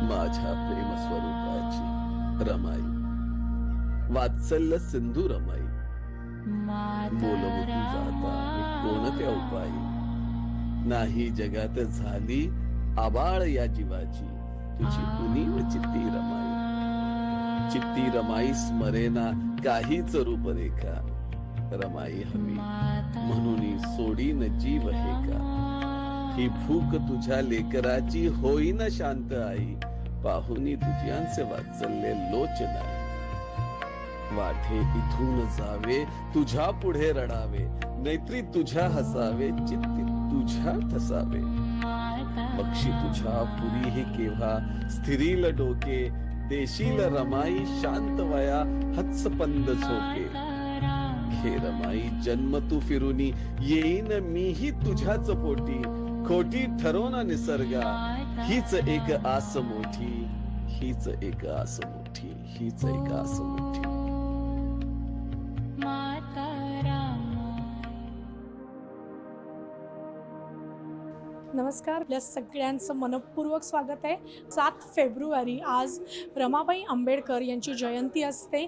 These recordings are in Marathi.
माझ्या प्रेम स्वरूपाची रमाई, वात्सल्य सिंधू रमाई, बोलवती जाता मी कोणत्या उपायी, नाही जगात झाली आबाळ या जीवाची, तुझी उनीव चित्ती रमाई. चित्ती रमाई स्मरेना काहीच रूपरेखा, रमाई हवी म्हणून सोडीन जीव हे का. ही भूक तुझ्या लेकराची होईना शांत आई, पाहुनी तुझ्यांचे वात्सल्य लोचनाई. वाढे इथून जावे तुझ्या पुढे रडावे, नैत्री तुझ्या हसावे चित्ती तुझ्या ठसावे. पक्षी तुझ्या पुरी हे केव्हा स्थिरील डोके, देशील रमाई शांत वया हत्सपंद झोके. घे रमाई जन्म तू फिरूनी, येईन मीही तुझ्याच पोटी. खोटी ठरो ना निसर्गा, हीच एक आस मोठी, हीच एक आस मोठी, हीच एक आस मोठी. नमस्कार, आपल्या सगळ्यांचं मनपूर्वक स्वागत आहे. 7 फेब्रुवारी आज रमाबाई आंबेडकर यांची जयंती असते.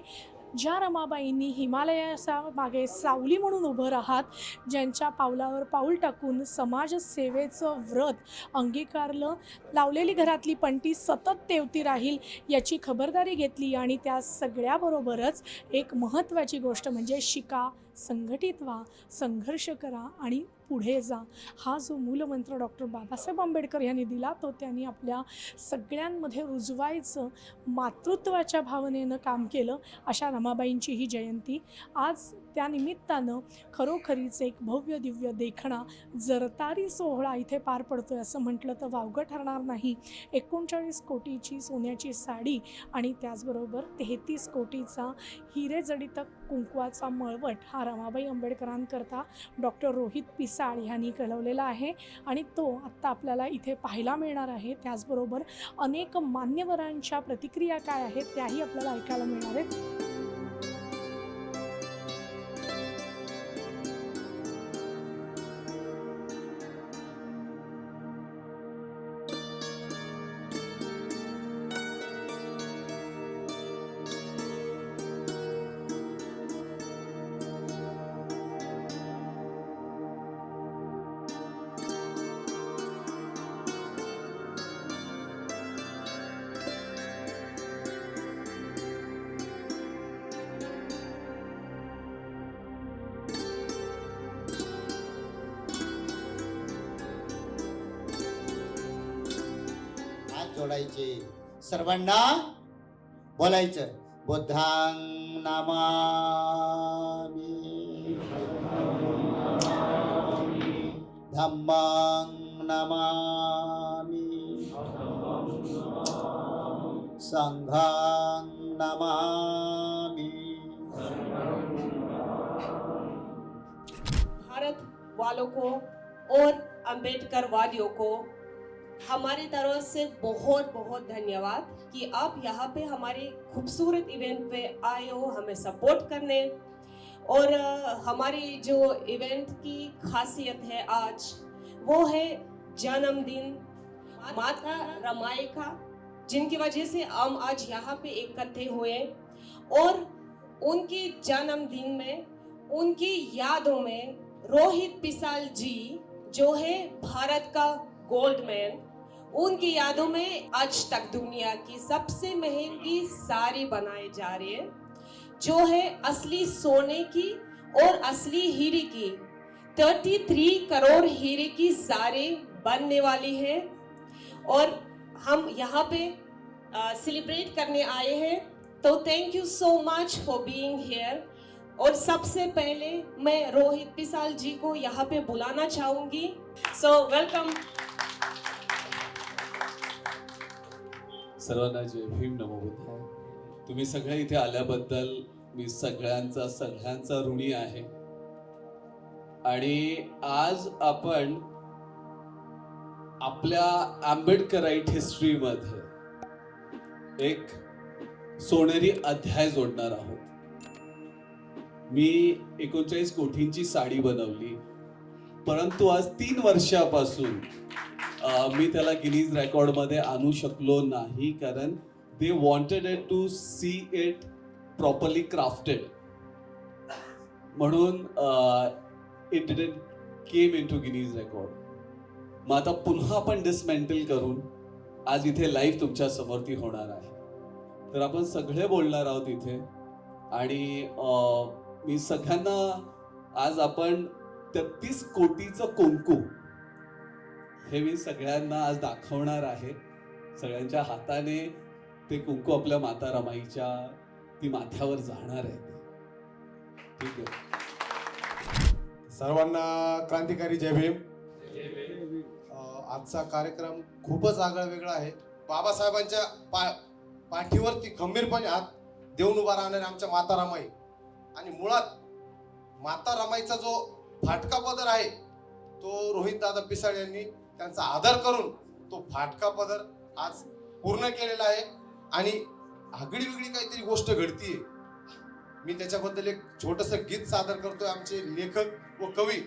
ज्या रमाबाईंनी हिमालयाच्या मागे सावली म्हणून उभं राहत, ज्यांच्या पावलावर पाऊल टाकून समाजसेवेचं व्रत अंगीकारलं, लावलेली घरातली पणती सतत तेवती राहील याची खबरदारी घेतली आणि त्या सगळ्याबरोबरच एक महत्त्वाची गोष्ट म्हणजे शिका, संघटित व्हा, संघर्ष करा आणि पुढे जा. हा जो मूलमंत्र डॉक्टर बाबासाहेब आंबेडकर यांनी दिला तो त्यांनी आपल्या सगळ्यांमध्ये रुजवायचं मातृत्वाच्या भावनेनं काम केलं. अशा रमाबाईंची ही जयंती आज, त्यानिमित्तानं खरोखरीच एक भव्य दिव्य देखणा जरतारी सोहळा इथे पार पडतोय असं म्हटलं तर वावगं ठरणार नाही. 39 कोटीची सोन्याची साडी आणि त्याचबरोबर 33 कोटीचा हिरेजडित कुंकवाचा मळवट हा रमाबाई आंबेडकरांकरता डॉक्टर रोहित पिसाळ यांनी कळवलेला आहे आणि तो आत्ता आपल्याला इथे पाहायला मिळणार आहे. त्याचबरोबर अनेक मान्यवरांच्या प्रतिक्रिया काय आहेत त्याही आपल्याला ऐकायला मिळणार आहेत. जोडायचे, सर्वांना बोलायचं बुद्धां नमामि, धम्मां नमामि, संघां नमामि. भारत वालों को और अम्बेडकर वादियों को हमारी तरफ से बहुत बहुत धन्यवाद कि आप यहाँ पे हमारे खूबसूरत इवेंट पे आए हो हमें सपोर्ट करने. और हमारी जो इवेंट की खासियत है आज वो है जन्मदिन माता रमाई का, जिनकी वजह से हम आज यहाँ पे इकट्ठे हुए और उनके जन्मदिन में उनकी यादों में रोहित पिसाल जी जो है भारत का गोल्ड मैन, उनकी यादों में आज तक दुनिया की सबसे महंगी साड़ी बनाई जा रही है जो है असली सोने की और असली हीरे की. 33 करोड़ हीरे की साड़ी बनने वाली है और हम यहाँ पे सेलिब्रेट करने आए हैं. तो thank you so much for being here. और सबसे पहले मैं रोहित पिसाल जी को यहाँ पे बुलाना चाहूंगी. So welcome. सर्वांना जय भीम, नमो बुद्धाय. तुम्ही सगळे इथे आल्याबद्दल मी सगळ्यांचा ऋणी आहे. आणि आज आपण आपल्या आंबेडकराईट हिस्ट्रीमध्ये एक सोनेरी अध्याय जोडणार आहोत. मी 39 कोटींची साडी बनवली, परंतु आज 3 वर्षापासून मी त्याला गिनीज रेकॉर्ड मध्ये आणू शकलो नाही, कारण they wanted it to see it properly crafted, म्हणून it didn't came in to Guinness record. मग आता पुन्हा आपण डिसमेंटल करून आज इथे लाईव्ह तुमच्या समोर ती होणार आहे. तर आपण सगळे बोलणार आहोत इथे, आणि मी सगळ्यांना आज आपण 33 कोटीचं कुंकू हे मी सगळ्यांना आज दाखवणार आहे. सगळ्यांच्या हाताने ते कुंकू आपल्या माता रमाईच्या ती माथ्यावर जाणार आहे. ठीक आहे. सर्वांना क्रांतिकारी जय भीम. आजचा कार्यक्रम खूपच आगळा वेगळा आहे. बाबासाहेबांच्या पाठीवरती खंबीरपणे हात देऊन उभा राहणारे आमच्या माता रमाई, आणि मुळात माता रमाईचा जो फाटका पदर आहे तो रोहित दादा पिसाळ यांनी त्यांचा आदर करून तो फाटका पदर आज पूर्ण केलेला आहे. आणि आगळी वेगळी काहीतरी गोष्ट घडतीये. मी त्याच्याबद्दल एक छोटस गीत सादर करतोय. आमचे लेखक व कवी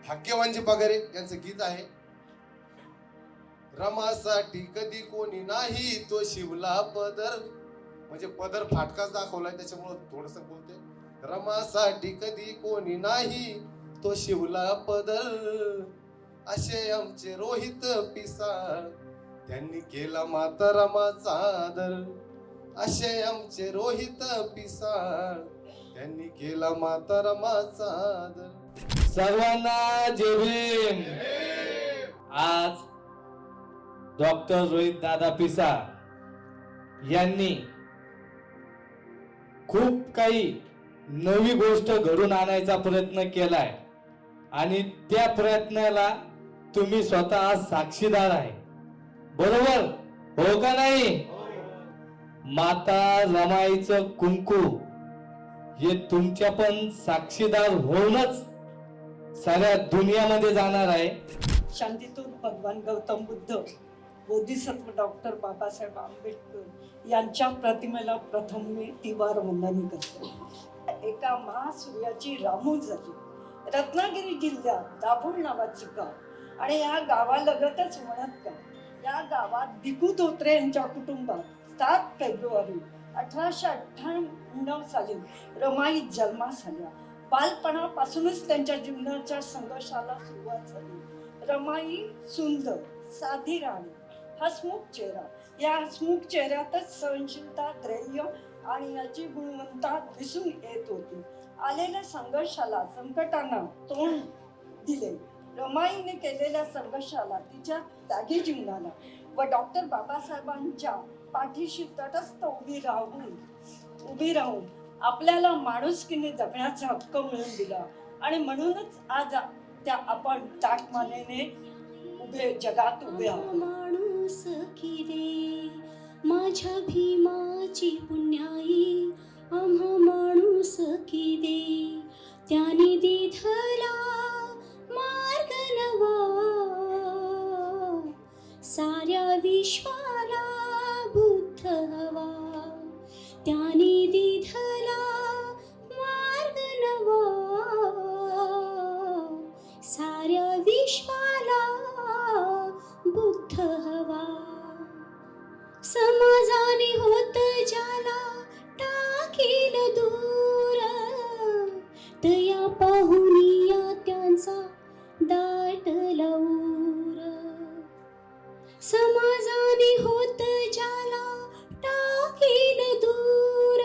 भाग्यवानजी पगारे यांचं गीत आहे. रमासाठी कधी कोणी नाही तो शिवला पदर, म्हणजे पदर फाटकाच दाखवलाय त्याच्यामुळे थोडस बोलते. रमासाठी कधी कोणी नाही तो शिवला पदर, असे आमचे रोहित पिसाळ त्यांनी केला माता रमाचा आदर. असे आमचे रोहित पिसाळ त्यांनी केला माता रमाचा आदर. सर्वांना जय भीम. आज डॉक्टर रोहित दादा पिसाळ यांनी खूप काही नवी गोष्ट घडून आणायचा प्रयत्न केलाय, आणि त्या प्रयत्नाला तुम्ही स्वतः साक्षीदार आहे. बरोबर हो का नाही? माता रमाईचं कुंकू हे तुमच्या पण साक्षीदार होऊनच साऱ्या दुनियामध्ये जाणार आहे. शांतीतून भगवान गौतम बुद्ध, बोधिसत्व डॉक्टर बाबासाहेब आंबेडकर यांच्या प्रतिमेला प्रथम मी तिवार वंदन करते. एका महासूर्याची रामू झाली. रत्नागिरी जिल्ह्यात दाभोळ नावाचं गाव, आणि या गावालगतच वणतगाव, या गावात भिकू धोत्रे यांच्या कुटुंबात 7 फेब्रुवारी 1898 साली रमाई जन्मास आल्या. बालपणापासूनच त्यांच्या जीवनाच्या संघर्षाला सुरुवात झाली. रमाई सुंदर, साधी राणी, हसमुख चेहरा. या हसमुख चेहऱ्यातच सहनशीलता, धैर्य आणि याची गुणवत्ता दिसून येत होती. आलेल्या संघर्षाला, संकटांना तोंड दिले. रमाईने केलेल्या संघर्षाला, तिच्या त्यागी जीवनाला व डॉक्टर बाबासाहेबांच्या पाठीशी तटस्थ उभी राहून आपल्याला माणुसकीने जगण्याचा हक्क मिळवून दिला. आणि म्हणूनच आज त्या आपण ताटमानेने जगात उभे आहोत. माणुसकी दे माझ्या भीमाची पुण्याई, आम्हा माणुसकी दे त्याने दिधला मार्ग नवा, साऱ्या विश्वाला बुद्ध हवा, त्याने दिधला मार्ग नवा, साऱ्या विश्वाला बुद्ध हवा. समाजाने होत ज्याला टाकील दूर, तया पाहुनिया त्यांचा दाटला ऊर. समाजाने होत ज्याला टाकील दूर,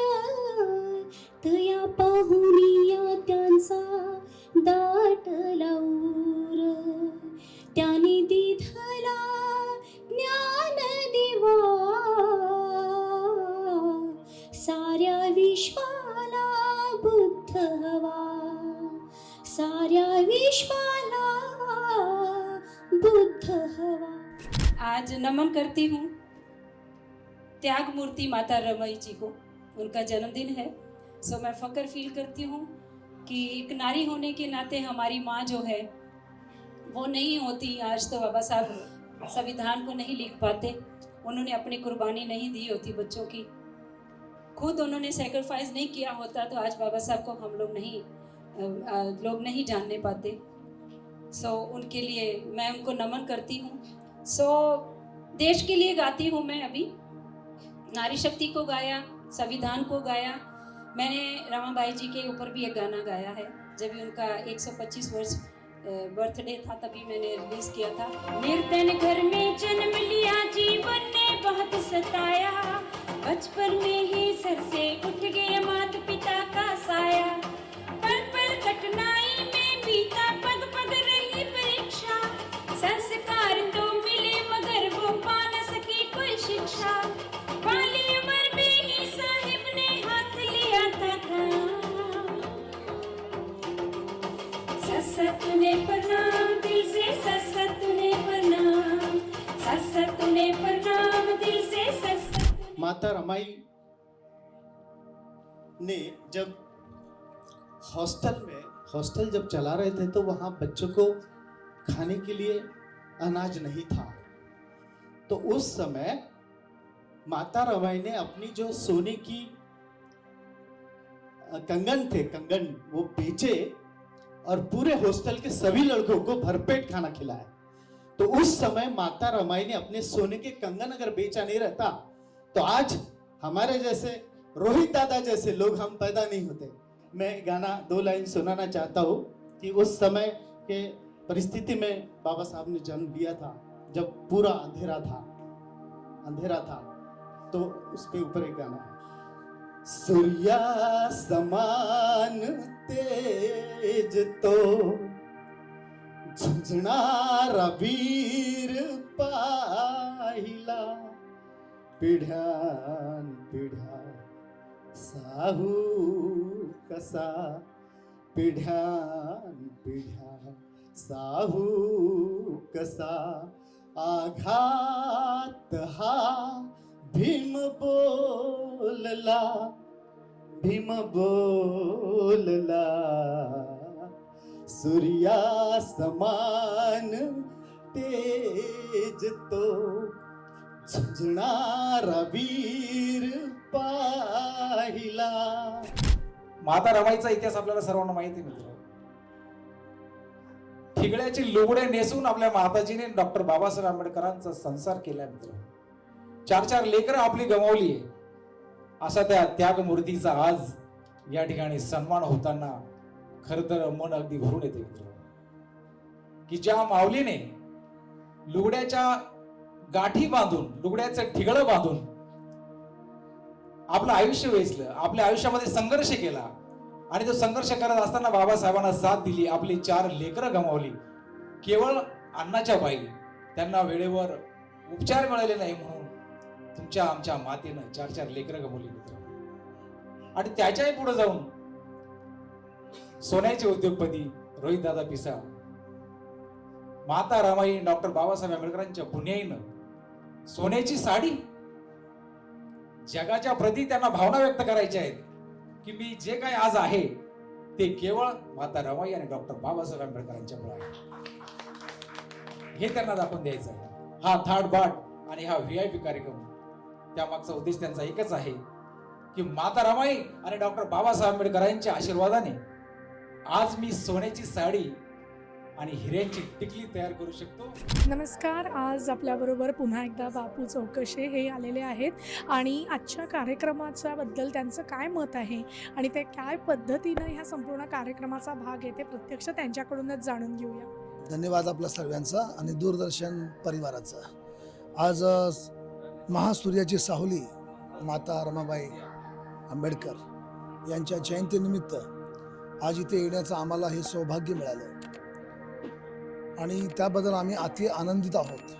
तया पाहुनिया त्यांचा दाटला ऊर. त्याने दिधला ज्ञान दिवा, साऱ्या विश्वाला बुद्ध हवा, साऱ्या विश्वाला बुद्ध हवा. आज नमन करती हूँ त्याग मूर्ति माता रमाई जी को. उनका जन्मदिन है, सो मैं फख्र फील करती हूँ कि एक नारी होने के नाते हमारी माँ जो है वो नहीं होती आज तो बाबा साहब संविधान को नहीं लिख पाते, उन्होंने अपनी कुर्बानी नहीं दी होती बच्चों की, खुद उन्होंने सेक्रीफाइस नहीं किया होता तो आज बाबा साहब को हम लोग नहीं जानने पाते। सो उनके लिए मैं उनको नमन करती हूँ। सो देश के लिए गाती हूँ मैं। अभी नारी शक्ति को गाया, संविधान को गाया। मैंने रमाबाई जी के ऊपर भी एक गाना गाया है, जब भी उनका 125 वर्ष बर्थडे था तभी मैंने रिलीज किया था। निर्धन घर में जन्म लिया, जीवन ने बहुत सताया, बचपन में ही सर से उठ गया माता पिता का साया, पल पल कठिनाई में बीता, पग पग रही परीक्षा, संस्कार तो मिले मगर वो पा न सकी कोई शिक्षा, बाली उम्र में ही साहिब ने हाथ लिया था काम। ससतुने प्रणाम दिल से, ससतुने प्रणाम, ससतुने प्रणाम दिल से, ससतुने। माता रमाई ने जब हॉस्टल जब चला रहे थे तो वहाँ बच्चों को खाने के लिए अनाज नहीं था। तो उस समय माता रमाई ने अपनी जो सोने की कंगन वो बेचे और पूरे हॉस्टल के सभी लड़कों को भरपेट खाना खिलाया। तो उस समय माता रमाई ने अपने सोने के कंगन अगर बेचा नहीं रहता तो आज हमारे जैसे रोहित दादा जैसे लोग हम पैदा नहीं होते। मैं गाना 2 लाइन सुनाना चाहता हूँ कि उस समय के परिस्थिति में बाबा साहब ने जन्म लिया था, जब पूरा अंधेरा था। तो उस पे ऊपर एक गाना है, सूर्या समान तेज तो झुंझणारा वीर पाहिला, पिढ्यान पिढ्या साहू कसा, पिढ्यान पिढ्या साहू कसा, आघात हा भीम बोलला, सूर्या समान तेज तो झुंझणारा वीर पाहिला। माता रमाईचा इतिहास आपल्याला सर्वांना माहिती आहे मित्र. ठिगळ्याची लुगडे नेसून आपल्या माताजीने डॉक्टर बाबासाहेब आंबेडकरांचा संसार केला मित्र. 4 लेकरं आपली गमावली आहे. अशा त्या त्यागमूर्तीचा आज या ठिकाणी सन्मान होताना खरं तर मन अगदी भरून येते मित्र. की ज्या माऊलीने लुगड्याच्या गाठी बांधून, लुगड्याचं ठिगळं बांधून आपलं आयुष्य वेचलं, आपल्या आयुष्यामध्ये संघर्ष केला आणि तो संघर्ष करत असताना बाबासाहेबांना साथ दिली, आपली 4 लेकरं गमावली केवळ अन्नाच्या पायी. त्यांना वेळेवर उपचार मिळाले नाही म्हणून तुमच्या आमच्या मातेनं 4 लेकरं गमावली मित्र. आणि त्याच्याही पुढे जाऊन सोन्याचे उद्योगपती रोहित दादा पिसा, माता रमाई डॉक्टर बाबासाहेब आंबेडकरांच्या पुण्याईनं सोन्याची साडी, जगाच्या प्रती त्यांना भावना व्यक्त करायच्या आहेत की मी जे काही आज आहे ते केवळ माता रमाई आणि डॉक्टर बाबासाहेब आंबेडकरांच्यामुळे आहे, हे त्यांना दाखवून द्यायचं आहे. हा थाटबाट आणि हा VIP कार्यक्रम, त्यामागचा उद्देश त्यांचा एकच आहे की माता रमाई आणि डॉक्टर बाबासाहेब आंबेडकरांच्या आशीर्वादाने आज मी सोन्याची साडी आणि हिऱ्यांची टिकली तयार करू शकतो. नमस्कार. आज आपल्याबरोबर पुन्हा एकदा बापू चौकशे हे आलेले आहेत आणि आजच्या कार्यक्रमाच्या बद्दल त्यांचं काय मत आहे आणि ते काय पद्धतीनं ह्या संपूर्ण कार्यक्रमाचा भाग आहे ते प्रत्यक्ष त्यांच्याकडूनच जाणून घेऊया. धन्यवाद आपल्या सर्वांचा आणि दूरदर्शन परिवाराचा. आज महासूर्याची सावली माता रमाबाई आंबेडकर यांच्या जयंतीनिमित्त आज इथे येण्याचं आम्हाला हे सौभाग्य मिळालं आणि त्याबद्दल आम्ही अति आनंदित आहोत.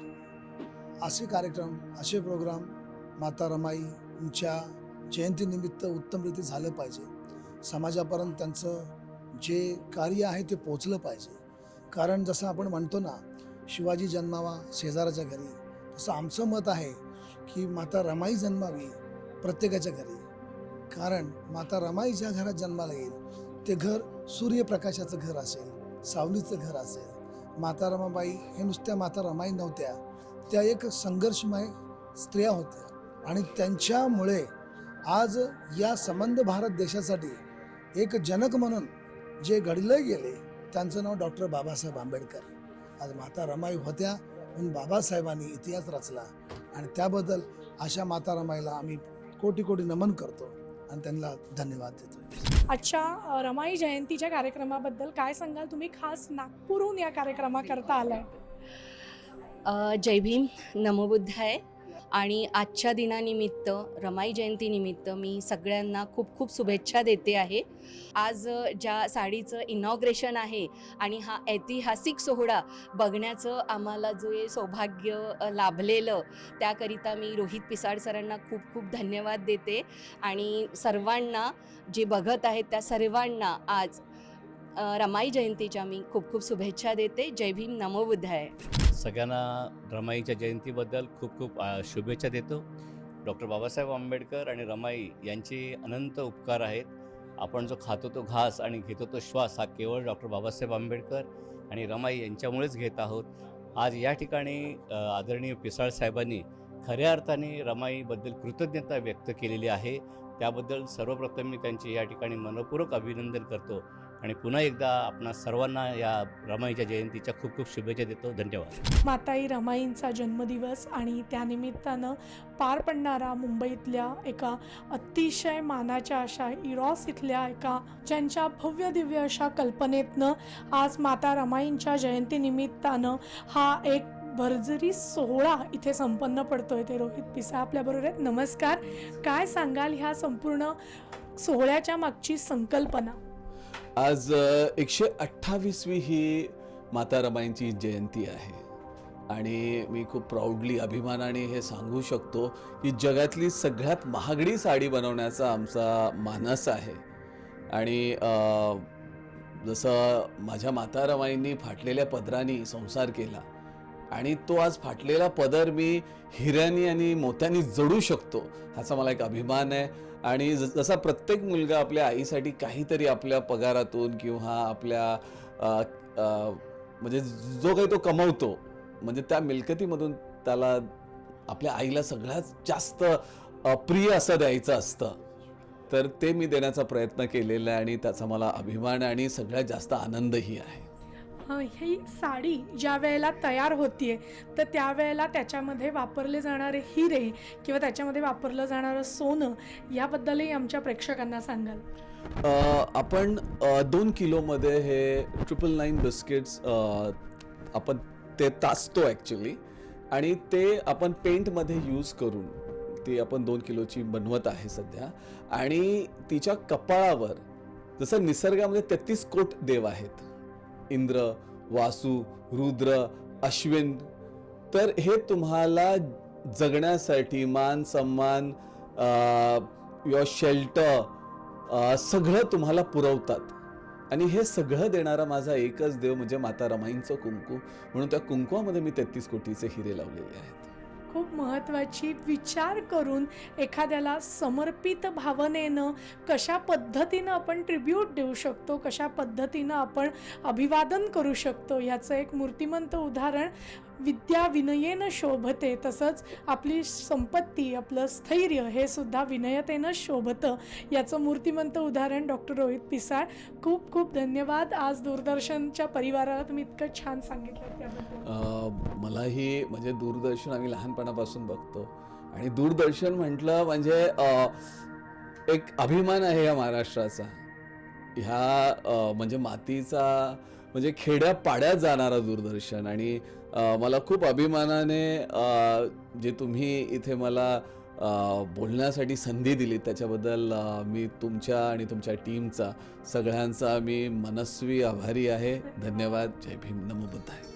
असे कार्यक्रम, असे प्रोग्राम माता रमाईंच्या जयंतीनिमित्त उत्तमरीती झालं पाहिजे. समाजापर्यंत त्यांचं जे कार्य आहे ते पोचलं पाहिजे. कारण जसं आपण म्हणतो ना, शिवाजी जन्मावा शेजाराच्या घरी, तसं आमचं मत आहे की माता रमाई जन्मावी प्रत्येकाच्या घरी. कारण माता रमाई ज्या घरात जन्माला येईल ते घर सूर्यप्रकाशाचं घर असेल, सावलीचं घर असेल. माता रमाबाई हे नुसत्या माता रमाई नव्हत्या, त्या एक संघर्षमय स्त्रिया होत्या आणि त्यांच्यामुळे आज या संबंध भारत देशासाठी एक जनक म्हणून जे घडले गेले त्यांचं नाव डॉक्टर बाबासाहेब आंबेडकर। आज माता रमाई होत्या म्हणून बाबासाहेबांनी इतिहास रचला आणि त्याबद्दल अशा माता रमाईला आम्ही कोटी कोटी नमन करतो आणि त्यांना धन्यवाद देतो। आजच्या रमाई जयंतीच्या कार्यक्रमाबद्दल काय सांगाल? तुम्ही खास नागपूरहून या कार्यक्रमाकरता आलाय। जय भीम, नमो बुद्धाय। आणि आजच्या दिनानिमित्त, रमाई जयंतीनिमित्त मी सगळ्यांना खूप खूप शुभेच्छा देते आहे। आज ज्या साडीचं इनॉग्रेशन आहे आणि हा ऐतिहासिक सोहळा बघण्याचं आम्हाला जे सौभाग्य लाभलेलं, त्याकरिता मी रोहित पिसाळ सरांना खूप खूप धन्यवाद देते आणि सर्वांना जे बघत आहेत त्या सर्वांना आज रमाई जयंतीच्या मी खूप खूप शुभेच्छा देते। जय भीम, नमो बुद्धाय। सगळ्यांना रमाईच्या जयंतीबद्दल खूप खूप शुभेच्छा देतो। डॉक्टर बाबासाहेब आंबेडकर आणि रमाई यांचे अनंत उपकार आहेत। आपण जो खातो तो घास आणि घेतो तो श्वास हा केवळ डॉक्टर बाबासाहेब आंबेडकर आणि रमाई यांच्यामुळेच घेत आहोत। आज या ठिकाणी आदरणीय पिसाळ साहेबांनी खऱ्या अर्थाने रमाईबद्दल कृतज्ञता व्यक्त केलेली आहे। त्याबद्दल सर्वप्रथम मी त्यांचे या ठिकाणी मनपूर्वक अभिनंदन करतो आणि पुन्हा एकदा आपणा सर्वांना या रमाईच्या जयंतीच्या खूप खूप शुभेच्छा देतो। धन्यवाद। माताई रमाईंचा जन्मदिवस आणि त्यानिमित्तानं पार पडणारा मुंबईतल्या एका अतिशय मानाच्या अशा इरॉस इथल्या एका ज्यांच्या भव्य दिव्य अशा कल्पनेतनं आज माता रमाईंच्या जयंतीनिमित्तानं हा एक भरजरी सोहळा इथे संपन्न पडतोय। ते रोहित पिसाळ आपल्याबरोबर आहेत। नमस्कार, काय सांगाल ह्या संपूर्ण सोहळ्याच्या मागची संकल्पना? आज 128वी ही माता रमाईंची जयंती आहे आणि मी खूप प्राऊडली अभिमानाने हे सांगू शकतो की जगातली सगळ्यात महागडी साडी बनवण्याचा आमचा मानस आहे। आणि जसं माझ्या माता रमाईंनी फाटलेल्या पदरांनी संसार केला आणि तो आज फाटलेला पदर मी हिऱ्यांनी आणि मोत्यांनी जडू शकतो, ह्याचा मला एक अभिमान आहे। आणि जसा प्रत्येक मुलगा आपल्या आईसाठी काहीतरी आपल्या पगारातून किंवा आपल्या म्हणजे जो काही तो कमवतो, म्हणजे त्या मिळकतीमधून त्याला आपल्या आईला सगळ्यात जास्त प्रिय असं द्यायचं असतं, तर ते मी देण्याचा प्रयत्न केलेला आहे आणि त्याचा मला अभिमान आणि सगळ्यात जास्त आनंदही आहे। ही साडी ज्या वेळेला तयार होतीये तर त्यावेळेला त्याच्यामध्ये वापरले जाणारे हिरे किंवा त्याच्यामध्ये वापरलं जाणारं सोनं याबद्दलही आमच्या प्रेक्षकांना सांगाल? आपण 2 किलोमध्ये हे 999 बिस्किट्स आपण ते तासतो ॲक्च्युली आणि ते आपण पेंटमध्ये यूज करून ती आपण 2 किलोची बनवत आहे सध्या। आणि तिच्या कपाळावर जसं निसर्गामध्ये 33 कोट देव आहेत, इंद्र, वासू, रुद्र, अश्विन, तर हे तुम्हाला जगण्यासाठी मान सन्मान युअर शेल्टर सगळं तुम्हाला पुरवतात। आणि हे सगळं देणारा माझा एकच देव म्हणजे माता रमाईंचं कुंकू, म्हणून त्या कुंकवामध्ये मी 33 कोटीचे हिरे लावलेले आहेत। खूप महत्त्वाची विचार करून एखाद्याला समर्पित भावनेनं कशा पद्धतीनं आपण ट्रिब्यूट देऊ शकतो, कशा पद्धतीनं आपण अभिवादन करू शकतो याचं एक मूर्तिमंत उदाहरण विद्या विनयेनं शोभते, तसंच आपली संपत्ती, आपलं स्थैर्य हे सुद्धा विनयतेनं शोभतं, याचं मूर्तिमंत उदाहरण डॉक्टर रोहित पिसाळ। खूप खूप धन्यवाद। आज दूरदर्शनच्या परिवाराला तुम्ही इतकं छान सांगितलं त्याबद्दल। मलाही म्हणजे दूरदर्शन आम्ही लहानपणापासून बघतो आणि दूरदर्शन म्हटलं म्हणजे एक अभिमान आहे या महाराष्ट्राचा। ह्या म्हणजे मातीचा म्हणजे खेड्या पाड्यात जाणारा दूरदर्शन आणि मला खूप अभिमानाने जे तुम्ही इथे मला बोलण्यासाठी संधी दिली त्याच्याबद्दल मी तुमच्या आणि तुमच्या टीमचा सगळ्यांचा मी मनस्वी आभारी आहे। धन्यवाद। जय भीम, नमो बुद्धाय।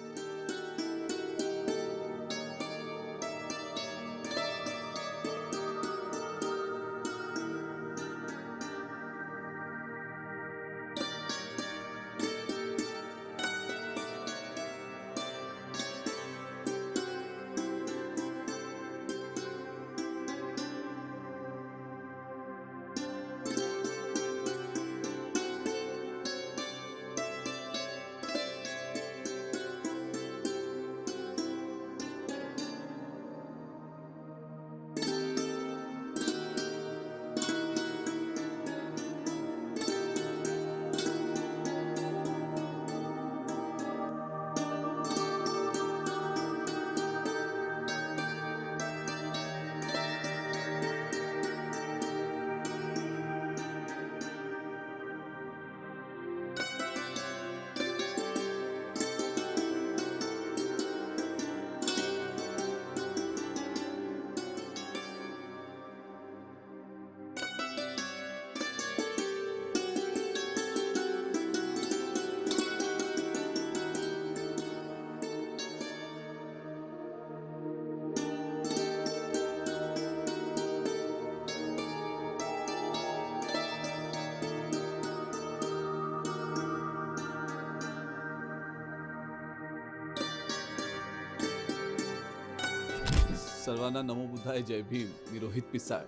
सर्वांना नमो बुद्धाय, जय भीम. मी रोहित पिसाळ.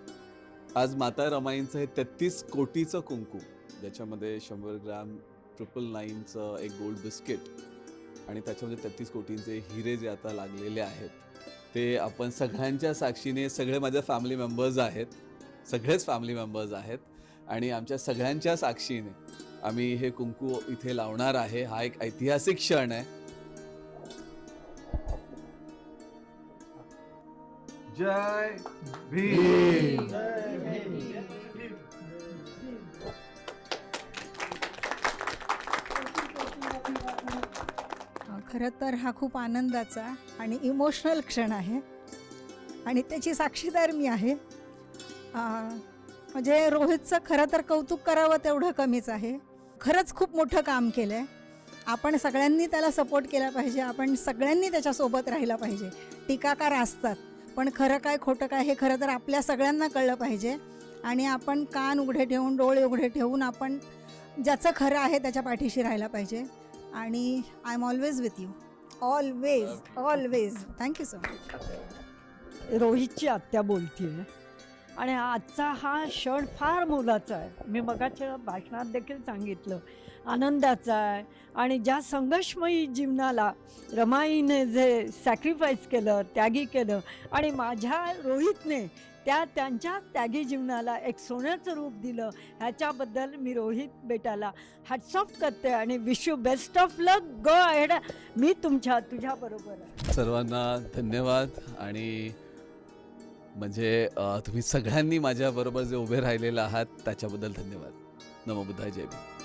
आज माता रमाईंचं हे 33 कोटीचं कुंकू, ज्याच्यामध्ये 100 ग्रॅम 999चं एक गोल्ड बिस्किट आणि त्याच्यामध्ये 33 कोटींचे हिरे जे आता लागलेले आहेत, ते आपण सगळ्यांच्या साक्षीने, सगळे माझ्या फॅमिली मेंबर्स आहेत, सगळेच फॅमिली मेंबर्स आहेत आणि आमच्या सगळ्यांच्या साक्षीने आम्ही हे कुंकू इथे लावणार आहे. हा एक ऐतिहासिक क्षण आहे. जय भीम. खरं तर हा खूप आनंदाचा आणि इमोशनल क्षण आहे आणि त्याची साक्षीदार मी आहे. म्हणजे रोहितचं खरं तर कौतुक करावं तेवढं कमीच आहे. खरंच खूप मोठं काम केलं आहे. आपण सगळ्यांनी त्याला सपोर्ट केला पाहिजे. आपण सगळ्यांनी त्याच्यासोबत राहिला पाहिजे. टीकाकार असतात, पण खरं काय खोटं काय हे खरं तर आपल्या सगळ्यांना कळलं पाहिजे आणि आपण कान उघडे ठेवून, डोळे उघडे ठेवून आपण ज्याचं खरं आहे त्याच्या पाठीशी राहायला पाहिजे. आणि I am always with you, always always. Thank you so much. रोहितची आत्या बोलते आणि आजचा हा क्षण फार मोलाचा आहे. मी मगाच्या भाषणात देखील सांगितलं, आनंदाचा आहे. आणि ज्या संघर्षमयी जीवनाला रमाईने जे सॅक्रिफाईस केलं, त्यागी केलं आणि माझ्या रोहितने त्यांच्या त्यागी जीवनाला एक सोन्याचं रूप दिलं, ह्याच्याबद्दल मी रोहित बेटाला हॅट्स ऑफ करते आणि wish you best of luck. Go ahead. मी तुझ्याबरोबर आहे. सर्वांना धन्यवाद. आणि म्हणजे तुम्ही सगळ्यांनी माझ्याबरोबर जे उभे राहिलेले आहात त्याच्याबद्दल धन्यवाद. नमो बुद्धाय, जय भीम.